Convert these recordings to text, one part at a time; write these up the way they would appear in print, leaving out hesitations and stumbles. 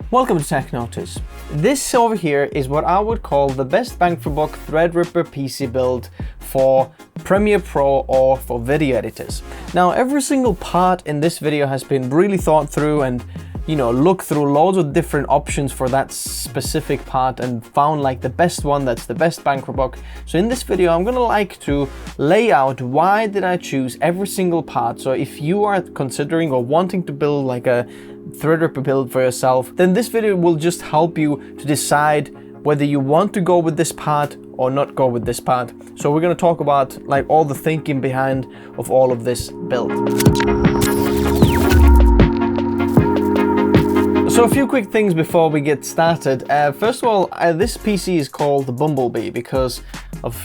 Welcome to Tech Notice. This over here is what I would call the best bang for buck Threadripper PC build for Premiere Pro or for video editors. Now, every single part in this video has been really thought through and looked through loads of different options for that specific part and found like the best one that's the best bang for buck. So in this video, I'm gonna like to lay out why did I choose every single part. So if you are considering or wanting to build like a Threadripper build for yourself, then this video will just help you to decide whether you want to go with this part or not go with this part. So we're gonna talk about like all the thinking behind of all of this build. So a few quick things before we get started. First of all, this PC is called the Bumblebee because of,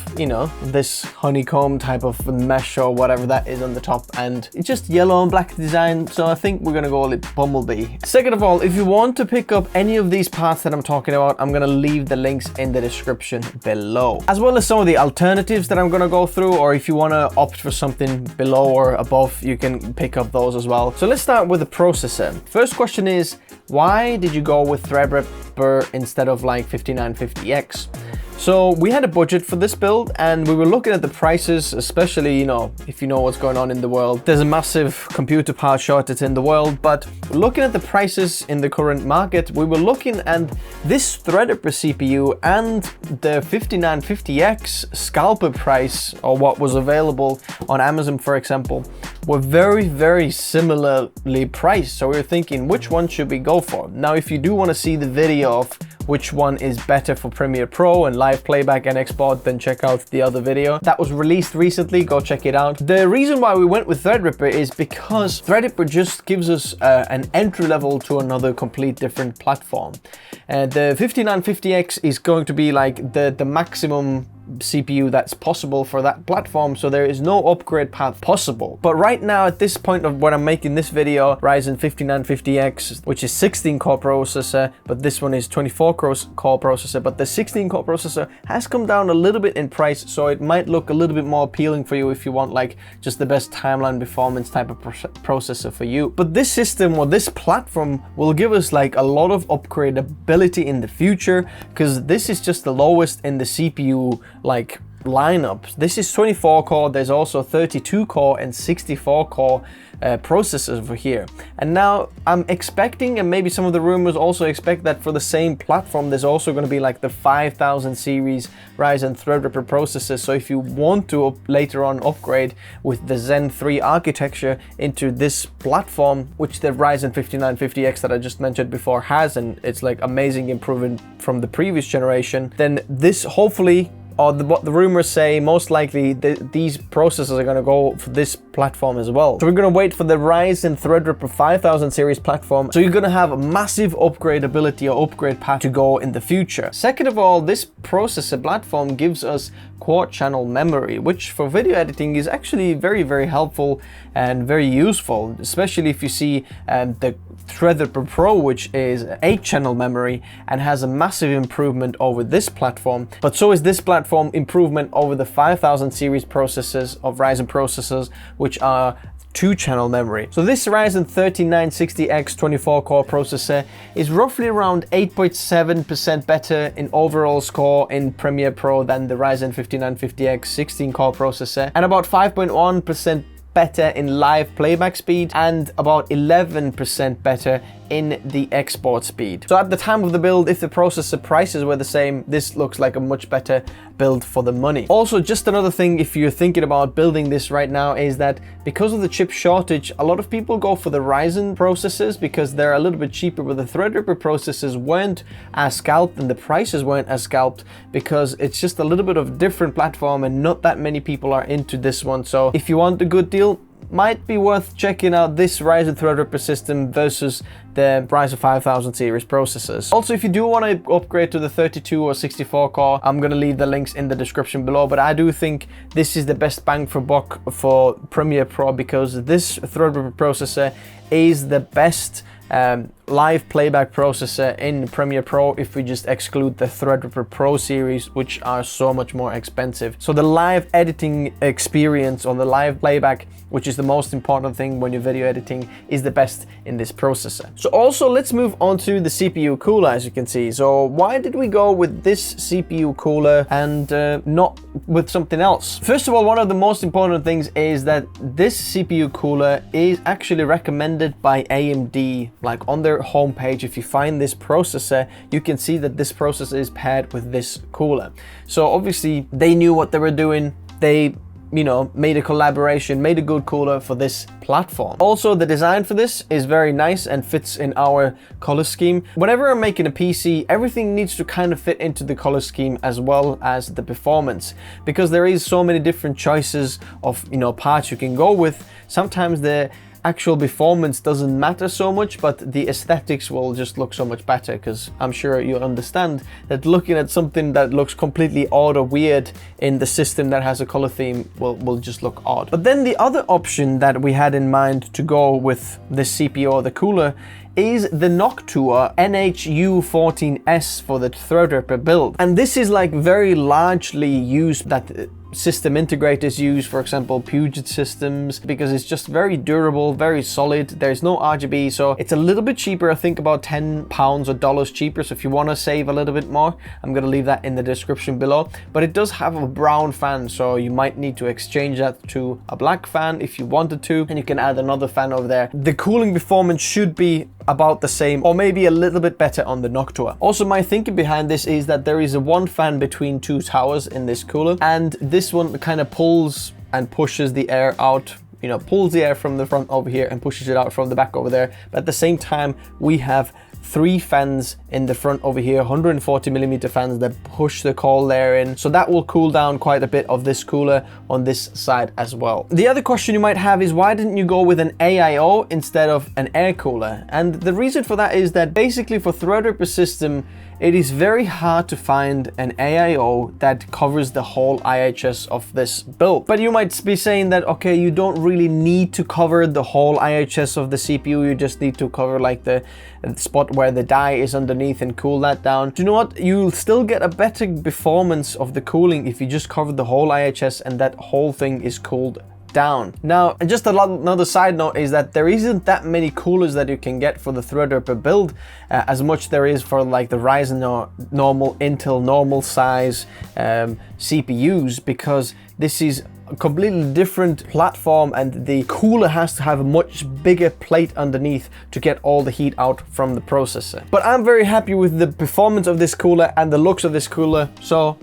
this honeycomb type of mesh or whatever that is on the top, and it's just yellow and black design, so I think we're gonna call it Bumblebee. Second of all, if you want to pick up any of these parts that I'm talking about, I'm gonna leave the links in the description below, as well as some of the alternatives that I'm gonna go through, or if you wanna opt for something below or above, you can pick up those as well. So let's start with the processor. First question is, why did you go with Threadripper instead of like 5950X? So we had a budget for this build and we were looking at the prices, especially, if you know what's going on in the world. There's a massive computer part shortage in the world, but looking at the prices in the current market, we were looking at this Threadripper CPU and the 5950X scalper price, or what was available on Amazon, for example, were very, very similarly priced. So we were thinking, which one should we go for? Now, if you do want to see the video of which one is better for Premiere Pro and live playback and export, then check out the other video that was released recently. Go check it out. The reason why we went with Threadripper is because Threadripper just gives us an entry level to another complete different platform. The 5950X is going to be like the maximum CPU that's possible for that platform, so there is no upgrade path possible. But right now, at this point of when I'm making this video, Ryzen 5950X, which is 16-core processor, but this one is 24-core processor, but the 16-core processor has come down a little bit in price, so it might look a little bit more appealing for you if you want like just the best timeline performance type of processor for you. But this system or this platform will give us like a lot of upgradability in the future, because this is just the lowest in the CPU like lineup. This is 24 core, there's also 32 core and 64 core processors over here. And now I'm expecting, and maybe some of the rumors also expect, that for the same platform there's also going to be like the 5000 series Ryzen Threadripper processors. So if you want to later on upgrade with the Zen 3 architecture into this platform, which the Ryzen 5950X that I just mentioned before has, and it's like amazing improvement from the previous generation, then this hopefully, or what the rumors say, most likely these processors are going to go for this platform as well. So we're going to wait for the Ryzen Threadripper 5000 series platform. So you're going to have a massive upgradability or upgrade path to go in the future. Second of all, this processor platform gives us quad channel memory, which for video editing is actually very, very helpful and very useful, especially if you see the Threadripper Pro, which is 8-channel memory and has a massive improvement over this platform. But so is this platform improvement over the 5000 series processors of Ryzen processors, which are 2-channel memory. So this Ryzen 3960X 24-core processor is roughly around 8.7% better in overall score in Premiere Pro than the Ryzen 5950X 16-core processor, and about 5.1% better in live playback speed, and about 11% better in the export speed. So at the time of the build, if the processor prices were the same, this looks like a much better build for the money. Also, just another thing, if you're thinking about building this right now, is that because of the chip shortage, a lot of people go for the Ryzen processors because they're a little bit cheaper, but the Threadripper processors weren't as scalped and the prices weren't as scalped because it's just a little bit of a different platform and not that many people are into this one. So if you want a good deal, might be worth checking out this Ryzen Threadripper system versus the Ryzen 5000 series processors. Also, if you do want to upgrade to the 32 or 64 core, I'm going to leave the links in the description below, but I do think this is the best bang for buck for Premiere Pro because this Threadripper processor is the best live playback processor in Premiere Pro if we just exclude the Threadripper Pro series, which are so much more expensive. So the live editing experience or the live playback, which is the most important thing when you're video editing, is the best in this processor. So also let's move on to the CPU cooler, as you can see. So why did we go with this CPU cooler and not with something else? First of all, one of the most important things is that this CPU cooler is actually recommended by AMD. Like on their homepage, if you find this processor, you can see that this processor is paired with this cooler. So obviously they knew what they were doing. They, you know, made a collaboration, made a good cooler for this platform. Also, the design for this is very nice and fits in our color scheme. Whenever I'm making a PC, everything needs to kind of fit into the color scheme as well as the performance, because there is so many different choices of, you know, parts you can go with. Sometimes the actual performance doesn't matter so much, but the aesthetics will just look so much better, because I'm sure you understand that looking at something that looks completely odd or weird in the system that has a color theme will just look odd. But then the other option that we had in mind to go with this CPU or the cooler is the Noctua NHU14S for the Threadripper build. And this is like very largely used, that system integrators use, for example Puget Systems, because it's just very durable, very solid. There's no RGB, so it's a little bit cheaper, I think about £10 or dollars cheaper. So if you want to save a little bit more, I'm going to leave that in the description below. But it does have a brown fan, so you might need to exchange that to a black fan if you wanted to, and you can add another fan over there. The cooling performance should be about the same or maybe a little bit better on the Noctua. Also, my thinking behind this is that there is a one fan between two towers in this cooler, and this one kind of pulls and pushes the air out, you know, pulls the air from the front over here and pushes it out from the back over there. But at the same time, we have 3 fans in the front over here, 140mm fans that push the cold air in. So that will cool down quite a bit of this cooler on this side as well. The other question you might have is, why didn't you go with an AIO instead of an air cooler? And the reason for that is that basically for Threadripper system, it is very hard to find an AIO that covers the whole IHS of this build. But you might be saying that, okay, you don't really need to cover the whole IHS of the CPU, you just need to cover like the spot where the die is underneath and cool that down. Do you know what? You'll still get a better performance of the cooling if you just cover the whole IHS and that whole thing is cooled down. Now, and just another side note is that there isn't that many coolers that you can get for the Threadripper build as much there is for like the Ryzen or normal Intel normal size CPUs, because this is a completely different platform and the cooler has to have a much bigger plate underneath to get all the heat out from the processor. But I'm very happy with the performance of this cooler and the looks of this cooler, so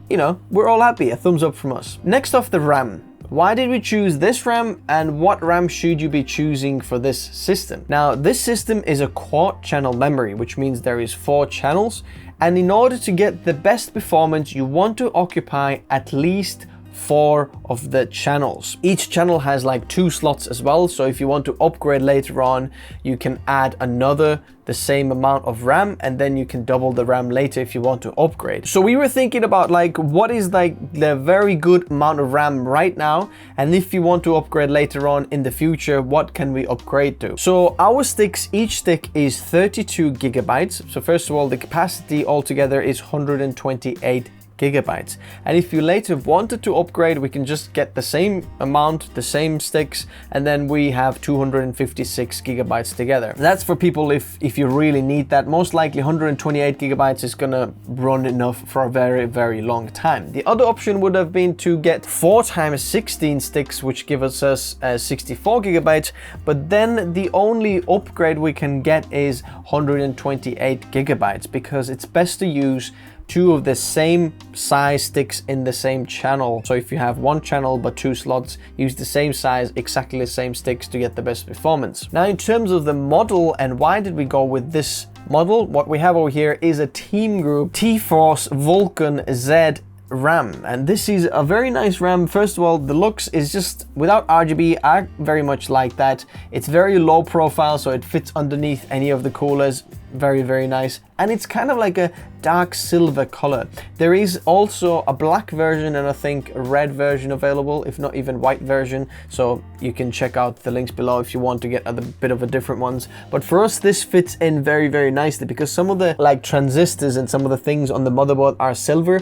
you know, we're all happy. A thumbs up from us. Next off, the RAM. Why did we choose this RAM, and what RAM should you be choosing for this system? Now, this system is a quad channel memory, which means there is 4 channels, and in order to get the best performance, you want to occupy at least 4 of the channels. Each channel has like 2 slots as well, so if you want to upgrade later on, you can add the same amount of RAM, and then you can double the RAM later if you want to upgrade. So we were thinking about like, what is like the very good amount of RAM right now, and if you want to upgrade later on in the future, what can we upgrade to? So our sticks, each stick is 32 gigabytes. So first of all, the capacity altogether is 128 gigabytes, and if you later wanted to upgrade, we can just get the same amount, the same sticks, and then we have 256 gigabytes together. That's for people if you really need that. Most likely 128 gigabytes is gonna run enough for a very, very long time. The other option would have been to get 4 times 16 sticks, which gives us 64 gigabytes, but then the only upgrade we can get is 128 gigabytes, because it's best to use 2 of the same size sticks in the same channel. So if you have 1 channel but 2 slots, use the same size, exactly the same sticks to get the best performance. Now, in terms of the model and why did we go with this model, what we have over here is a Team Group T-Force Vulcan Z RAM, and this is a very nice RAM. First of all, the looks is just without RGB. I very much like that. It's very low profile, so it fits underneath any of the coolers. Very, very nice, and it's kind of like a dark silver color. There is also a black version and I think a red version available, if not even white version. So you can check out the links below if you want to get a bit of a different ones. But for us, this fits in very, very nicely because some of the like transistors and some of the things on the motherboard are silver,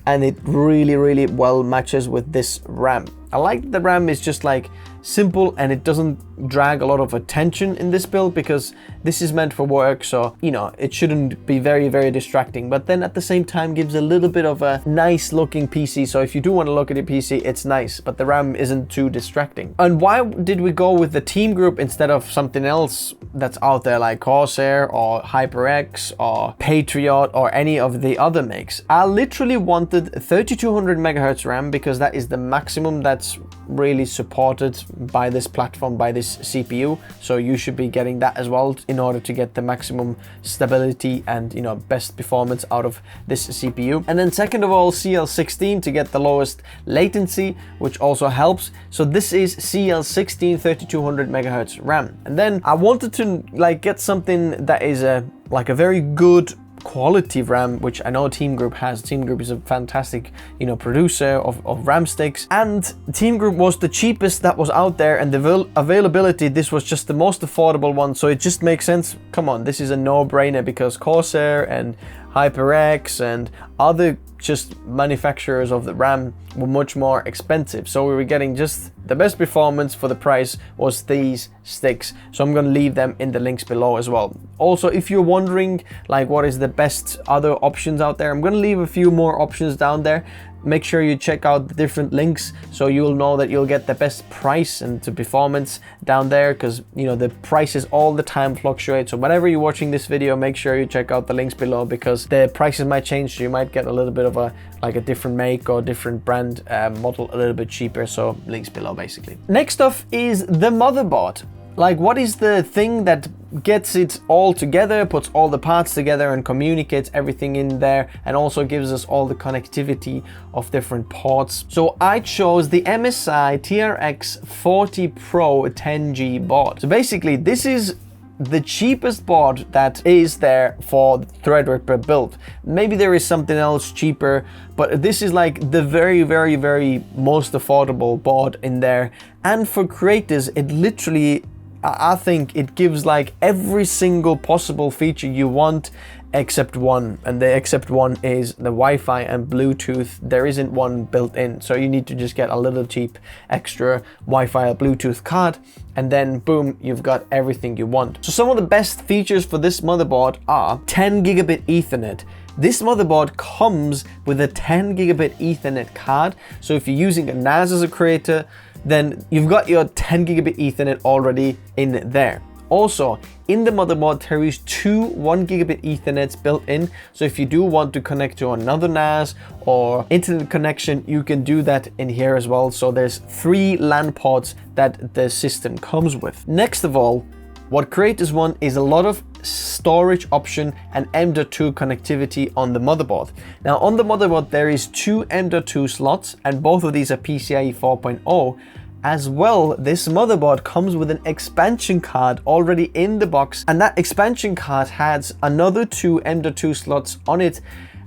and it really, really well matches with this RAM. I like the RAM is just like simple and it doesn't drag a lot of attention in this build because this is meant for work, so you know it shouldn't be very, very distracting, but then at the same time gives a little bit of a nice looking PC. So if you do want to look at a PC, it's nice, but the RAM isn't too distracting. And why did we go with the Team Group instead of something else that's out there like Corsair or HyperX or Patriot or any of the other makes? I literally wanted 3200 megahertz RAM because that is the maximum that's really supported by this platform, by this CPU. So you should be getting that as well in order to get the maximum stability and, you know, best performance out of this CPU. And then second of all, CL16 to get the lowest latency, which also helps. So this is CL16 3200 megahertz RAM. And then I wanted to like get something that is like a very good quality RAM, which I know Team Group has. Team Group is a fantastic, you know, producer of RAM sticks, and Team Group was the cheapest that was out there, and the availability, this was just the most affordable one, so it just makes sense. Come on, this is a no-brainer because Corsair and HyperX and other just manufacturers of the RAM were much more expensive, so we were getting just the best performance for the price was these sticks. So I'm going to leave them in the links below as well. Also, if you're wondering like what is the best other options out there, I'm going to leave a few more options down there. Make sure you check out the different links so you'll know that you'll get the best price and the performance down there, because you know the prices all the time fluctuate. So whenever you're watching this video, make sure you check out the links below because the prices might change. So you might get a little bit of a like a different make or different brand model a little bit cheaper. So links below basically. Next up is the motherboard. Like, what is the thing that gets it all together, puts all the parts together and communicates everything in there, and also gives us all the connectivity of different ports? So I chose the MSI TRX 40 Pro 10G board. So basically this is the cheapest board that is there for the Threadripper build. Maybe there is something else cheaper, but this is like the very, very, very most affordable board in there. And for creators, it literally, I think it gives like every single possible feature you want except one, and the except one is the Wi-Fi and Bluetooth. There isn't one built in, so you need to just get a little cheap extra Wi-Fi or Bluetooth card, and then boom, you've got everything you want. So some of the best features for this motherboard are 10 gigabit Ethernet. This motherboard comes with a 10 gigabit Ethernet card, so if you're using a NAS as a creator, then you've got your 10 gigabit Ethernet already in there. Also, in the motherboard, there is two 1 gigabit Ethernets built in. So if you do want to connect to another NAS or internet connection, you can do that in here as well. So there's 3 LAN ports that the system comes with. Next of all, what creators want is a lot of storage option and M.2 connectivity on the motherboard. Now on the motherboard there is 2 M.2 slots, and both of these are PCIe 4.0. As well, this motherboard comes with an expansion card already in the box, and that expansion card has another 2 M.2 slots on it,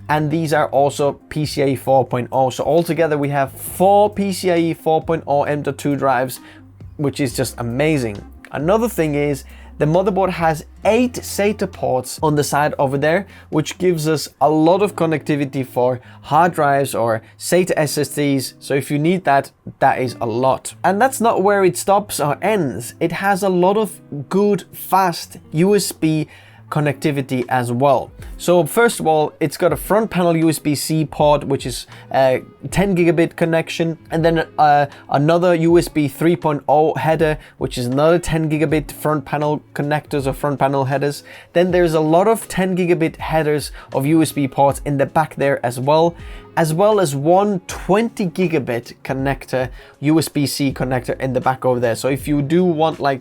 and these are also PCIe 4.0. So altogether we have 4 PCIe 4.0 M.2 drives, which is just amazing. Another thing is the motherboard has 8 SATA ports on the side over there, which gives us a lot of connectivity for hard drives or SATA SSDs. So if you need that, that is a lot. And that's not where it stops or ends. It has a lot of good, fast USB connectivity as well. So first of all, it's got a front panel USB-C port, which is a 10 gigabit connection, and then another USB 3.0 header, which is another 10 gigabit front panel connectors or front panel headers. Then there's a lot of 10 gigabit headers of USB ports in the back there as well as one 20 gigabit connector, USB-C connector in the back over there. So if you do want like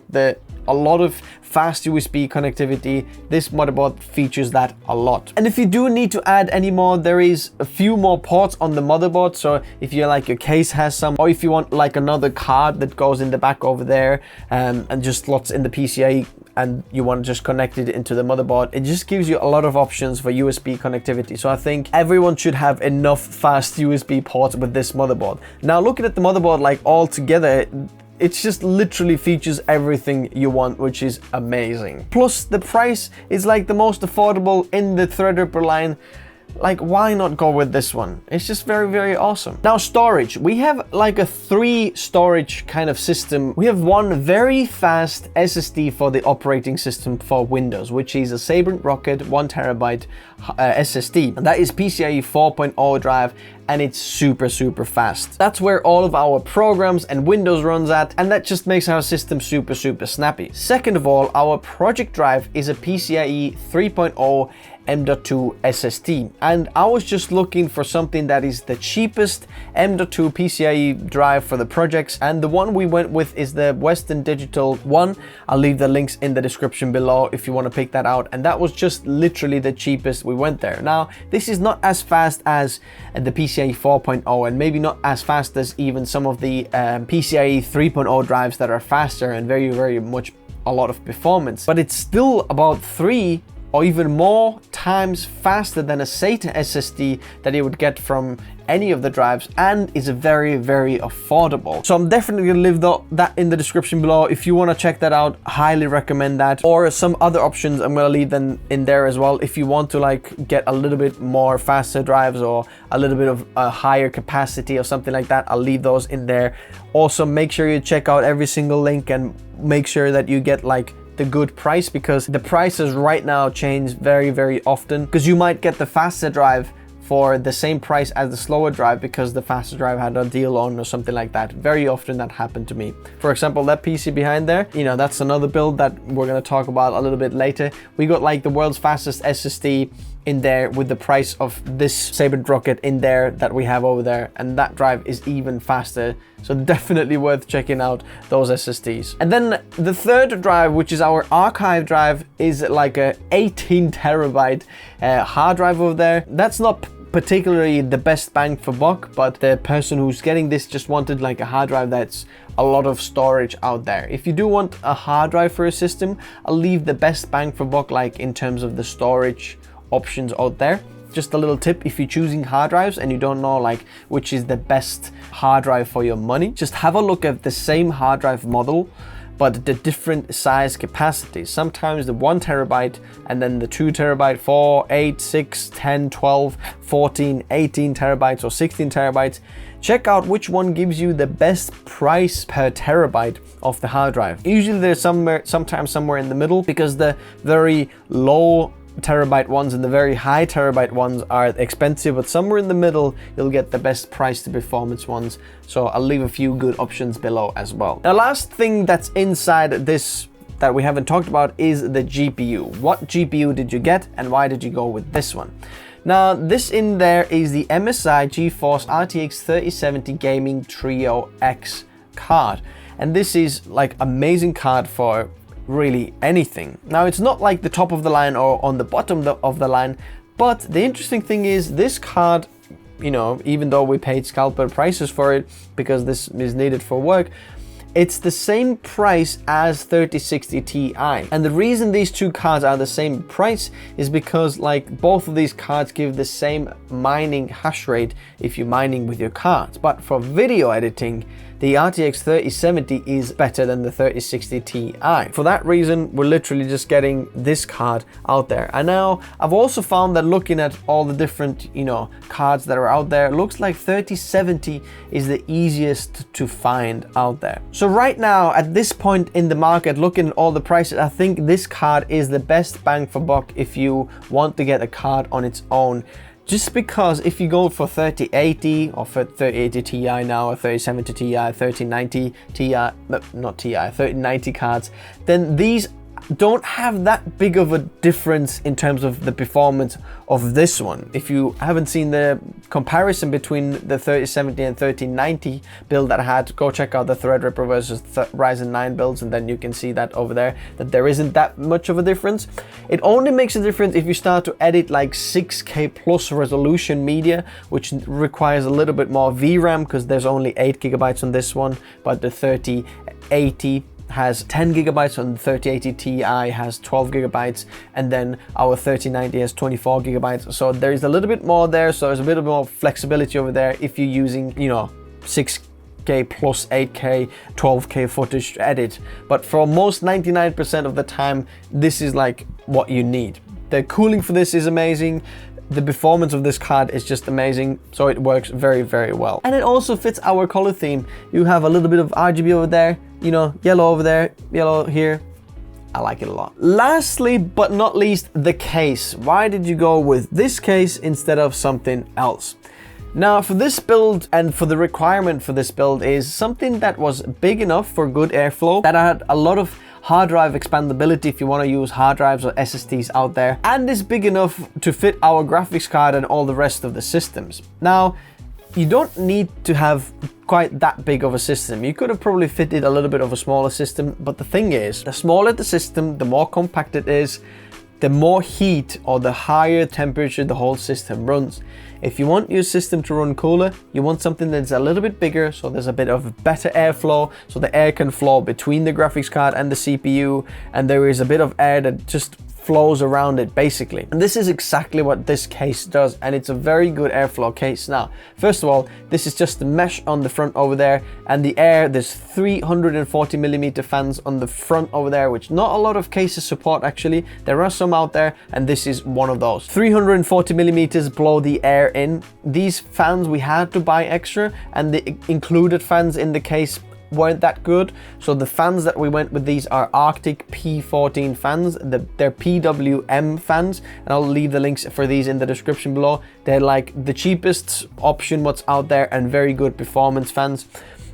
a lot of fast USB connectivity, this motherboard features that a lot. And if you do need to add any more, there is a few more ports on the motherboard. So if you're like your case has some, or if you want like another card that goes in the back over there and just slots in the PCIe and you want to just connect it into the motherboard, it just gives you a lot of options for USB connectivity. So I think everyone should have enough fast USB ports with this motherboard. Now looking at the motherboard like all together, it's just literally features everything you want, which is amazing. Plus the price is like the most affordable in the Threadripper line. Like, why not go with this one? It's just very, very awesome. Now storage, we have like a 3 storage kind of system. We have one very fast SSD for the operating system for Windows, which is a Sabrent Rocket 1TB SSD, and that is PCIe 4.0 drive, and it's super fast. That's where all of our programs and Windows runs at, and that just makes our system super snappy. Second of all, our project drive is a PCIe 3.0 M.2 SSD, and I was just looking for something that is the cheapest M.2 PCIe drive for the projects, and the one we went with is the Western Digital one. I'll leave the links in the description below if you want to pick that out, and that was just literally the cheapest. We went there. Now this is not as fast as the PCIe 4.0, and maybe not as fast as even some of the PCIe 3.0 drives that are faster and very much a lot of performance, but it's still about 3 or even more times faster than a SATA SSD that you would get from any of the drives, and is very affordable. So I'm definitely gonna leave that in the description below. If you want to check that out, highly recommend that. Or some other options, I'm gonna leave them in there as well. If you want to like get a little bit more faster drives or a little bit of a higher capacity or something like that, I'll leave those in there. Also make sure you check out every single link and make sure that you get like the good price, because the prices right now change very often, because you might get the faster drive for the same price as the slower drive because the faster drive had a deal on or something like that. Very often that happened to me. For example, that PC behind there, you know, that's another build that we're going to talk about a little bit later. We got like the world's fastest SSD in there with the price of this Sabrent Rocket in there that we have over there, and that drive is even faster, so definitely worth checking out those SSDs. And then the third drive, which is our archive drive, is like a 18 terabyte hard drive over there. That's not particularly the best bang for buck, but the person who's getting this just wanted like a hard drive that's a lot of storage out there. If you do want a hard drive for a system, I'll leave the best bang for buck like in terms of the storage options out there. Just a little tip, if you're choosing hard drives and you don't know like which is the best hard drive for your money, just have a look at the same hard drive model but the different size capacities. Sometimes the 1 terabyte and then the 2 terabyte, 4, 8, 6, 10, 12, 14, 18 terabytes or 16 terabytes. Check out which one gives you the best price per terabyte of the hard drive. Usually there's sometimes somewhere in the middle, because the very low terabyte ones and the very high terabyte ones are expensive, but somewhere in the middle you'll get the best price to performance ones. So I'll leave a few good options below as well. Now, last thing that's inside this that we haven't talked about is the GPU. What GPU did you get and why did you go with this one? Now, this in there is the MSI GeForce RTX 3070 Gaming Trio X card, and this is like amazing card for really anything. Now, it's not like the top of the line or on the bottom of the line, but the interesting thing is this card, you know, even though we paid scalper prices for it because this is needed for work, it's the same price as 3060 Ti. And the reason these two cards are the same price is because like both of these cards give the same mining hash rate if you're mining with your cards. But for video editing, the RTX 3070 is better than the 3060 Ti. For that reason, we're literally just getting this card out there. And now I've also found that looking at all the different, you know, cards that are out there, it looks like 3070 is the easiest to find out there. So right now, at this point in the market, looking at all the prices, I think this card is the best bang for buck if you want to get a card on its own. Just because if you go for 3080 or for 3080 Ti now, or 3070 Ti, 3090 Ti, not Ti, 3090 cards, then these don't have that big of a difference in terms of the performance of this one. If you haven't seen the comparison between the 3070 and 3090 build that I had, go check out the Threadripper versus Ryzen 9 builds, and then you can see that over there, that there isn't that much of a difference. It only makes a difference if you start to edit like 6K plus resolution media, which requires a little bit more VRAM because there's only 8 gigabytes on this one, but the 3080 has 10 gigabytes, and the 3080 Ti has 12 gigabytes, and then our 3090 has 24 gigabytes. So there is a little bit more there, so there's a bit more flexibility over there if you're using, you know, 6K plus 8K, 12K footage to edit. But for most 99% of the time, this is like what you need. The cooling for this is amazing. The performance of this card is just amazing, so it works very, very well. And it also fits our color theme. You have a little bit of RGB over there, you know, yellow over there, yellow here. I like it a lot. Lastly, but not least, the case. Why did you go with this case instead of something else? Now, for this build and for the requirement for this build is something that was big enough for good airflow, that had a lot of hard drive expandability if you want to use hard drives or SSDs out there, and is big enough to fit our graphics card and all the rest of the systems. Now, you don't need to have quite that big of a system. You could have probably fitted a little bit of a smaller system, but the thing is, the smaller the system, the more compact it is, the more heat or the higher temperature the whole system runs. If you want your system to run cooler, you want something that's a little bit bigger, so there's a bit of better airflow, so the air can flow between the graphics card and the CPU, and there is a bit of air that just flows around it basically. And this is exactly what this case does, and it's a very good airflow case. Now, first of all, this is just the mesh on the front over there, and the air, there's 340mm fans on the front over there, which not a lot of cases support actually. There are some out there, and this is one of those. 340mm blow the air in. These fans we had to buy extra, and the included fans in the case weren't that good, so the fans that we went with, these are Arctic P14 fans. They're PWM fans, and I'll leave the links for these in the description below. They're like the cheapest option what's out there, and very good performance fans.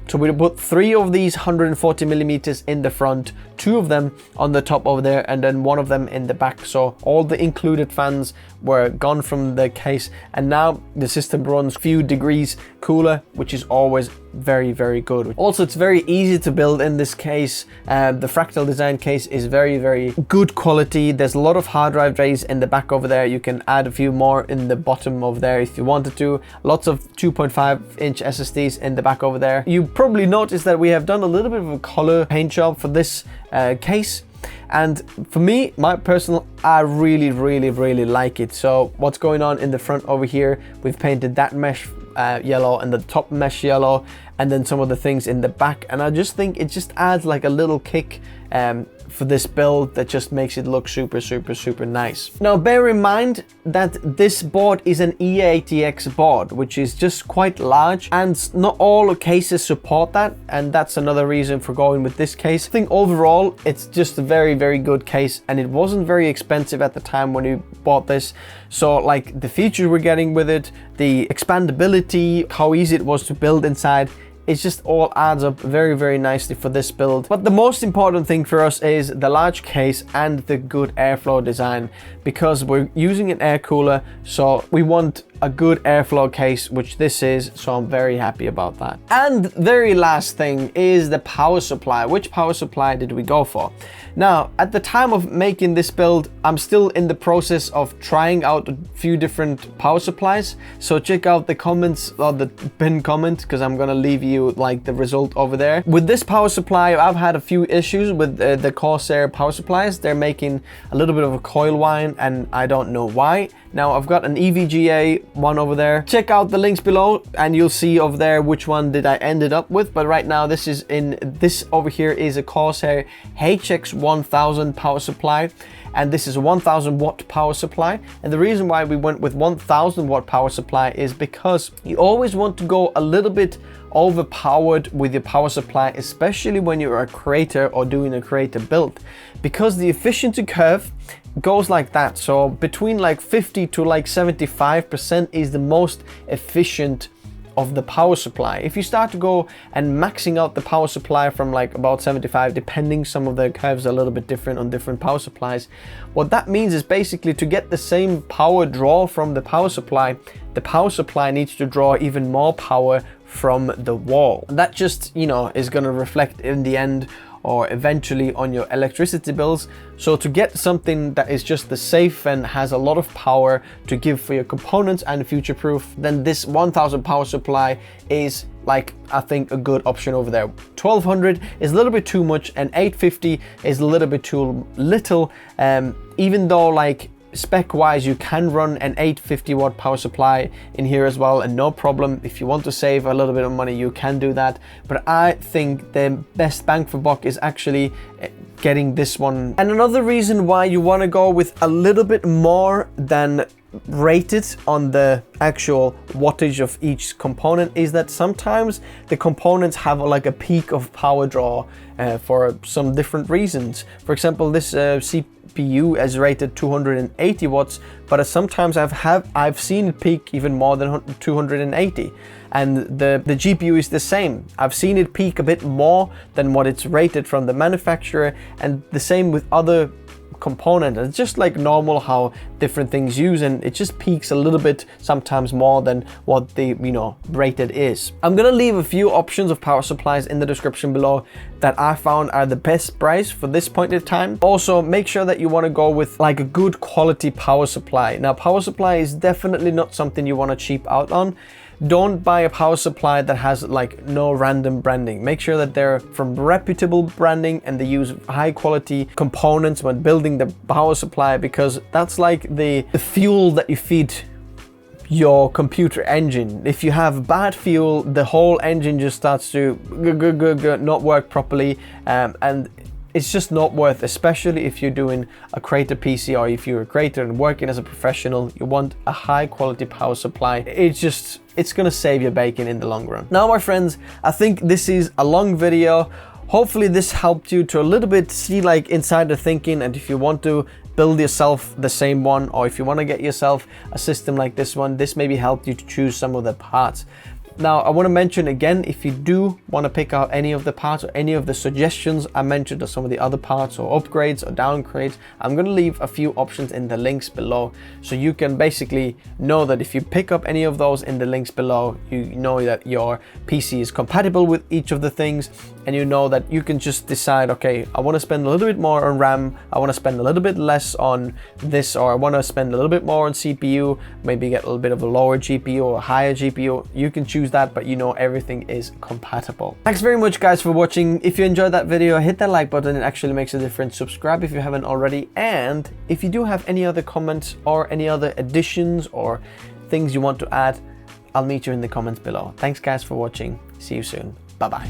So we put 3 of these 140mm in the front, 2 of them on the top over there, and then 1 of them in the back. So all the included fans were gone from the case, and now the system runs a few degrees cooler, which is always very, very good. Also, it's very easy to build in this case. The fractal design case is very, very good quality. There's a lot of hard drive trays in the back over there. You can add a few more in the bottom over there if you wanted to. Lots of 2.5-inch SSDs in the back over there. You probably noticed that we have done a little bit of a color paint job for this case. And for me, my personal, I really, really, really like it. So what's going on in the front over here, we've painted that mesh yellow and the top mesh yellow, and then some of the things in the back. And I just think it just adds like a little kick for this build that just makes it look super, super, super nice. Now, bear in mind that this board is an E-ATX board, which is just quite large, and not all cases support that, and that's another reason for going with this case. I think overall, it's just a very, very good case, and it wasn't very expensive at the time when we bought this. So like the features we're getting with it, the expandability, how easy it was to build inside, it just all adds up very, very nicely for this build. But the most important thing for us is the large case and the good airflow design, because we're using an air cooler, so we want a good airflow case, which this is, so I'm very happy about that. And very last thing is the power supply. Which power supply did we go for? Now, at the time of making this build, I'm still in the process of trying out a few different power supplies, so check out the comments or the pinned comment, because I'm gonna leave you like the result over there. With this power supply, I've had a few issues with the Corsair power supplies. They're making a little bit of a coil whine, and I don't know why. Now, I've got an EVGA one over there. Check out the links below and you'll see over there which one did I ended up with. But right now, this over here is a Corsair HX1000 power supply, and this is a 1000 watt power supply. And the reason why we went with 1000 watt power supply is because you always want to go a little bit overpowered with your power supply, especially when you're a creator or doing a creator build, because the efficiency curve goes like that. So between like 50 to like 75% is the most efficient of the power supply. If you start to go and maxing out the power supply from like about 75, depending, some of the curves are a little bit different on different power supplies, what that means is basically to get the same power draw from the power supply needs to draw even more power from the wall. And that just, you know, is going to reflect in the end or eventually on your electricity bills. So to get something that is just the safe and has a lot of power to give for your components and future proof, then this 1000 power supply is like, I think, a good option over there. 1200 is a little bit too much and 850 is a little bit too little. Even though like spec wise you can run an 850 watt power supply in here as well, and no problem. If you want to save a little bit of money, you can do that. But I think the best bang for buck is actually getting this one. And another reason why you want to go with a little bit more than rated on the actual wattage of each component is that sometimes the components have like a peak of power draw for some different reasons. For example, this CPU is rated 280 watts, but sometimes I've seen it peak even more than 280. And the GPU is the same. I've seen it peak a bit more than what it's rated from the manufacturer, and the same with other component. It's just like normal how different things use, and it just peaks a little bit sometimes more than what the rated is. I'm gonna leave a few options of power supplies in the description below that I found are the best price for this point in time. Also, make sure that you want to go with like a good quality power supply. Now, power supply is definitely not something you want to cheap out on. Don't buy a power supply that has like no random branding. Make sure that they're from reputable branding and they use high quality components when building the power supply, because that's like the fuel that you feed your computer engine. If you have bad fuel, the whole engine just starts to not work properly, and it's just not worth, especially if you're doing a creator PC or if you're a creator and working as a professional. You want a high quality power supply. It's gonna save your bacon in the long run. Now, my friends, I think this is a long video. Hopefully this helped you to a little bit see like inside the thinking, and if you want to build yourself the same one, or if you want to get yourself a system like this one, this maybe helped you to choose some of the parts. Now, I want to mention again, if you do want to pick out any of the parts or any of the suggestions I mentioned, or some of the other parts or upgrades or downgrades, I'm going to leave a few options in the links below, so you can basically know that if you pick up any of those in the links below, you know that your PC is compatible with each of the things, and you know that you can just decide, okay, I want to spend a little bit more on RAM, I want to spend a little bit less on this, or I want to spend a little bit more on CPU, maybe get a little bit of a lower GPU or a higher GPU. You can choose that, but you know everything is compatible. Thanks very much, guys, for watching. If you enjoyed that video, hit that like button. It actually makes a difference. Subscribe if you haven't already, and if you do have any other comments or any other additions or things you want to add, I'll meet you in the comments below. Thanks, guys, for watching. See you soon. Bye bye.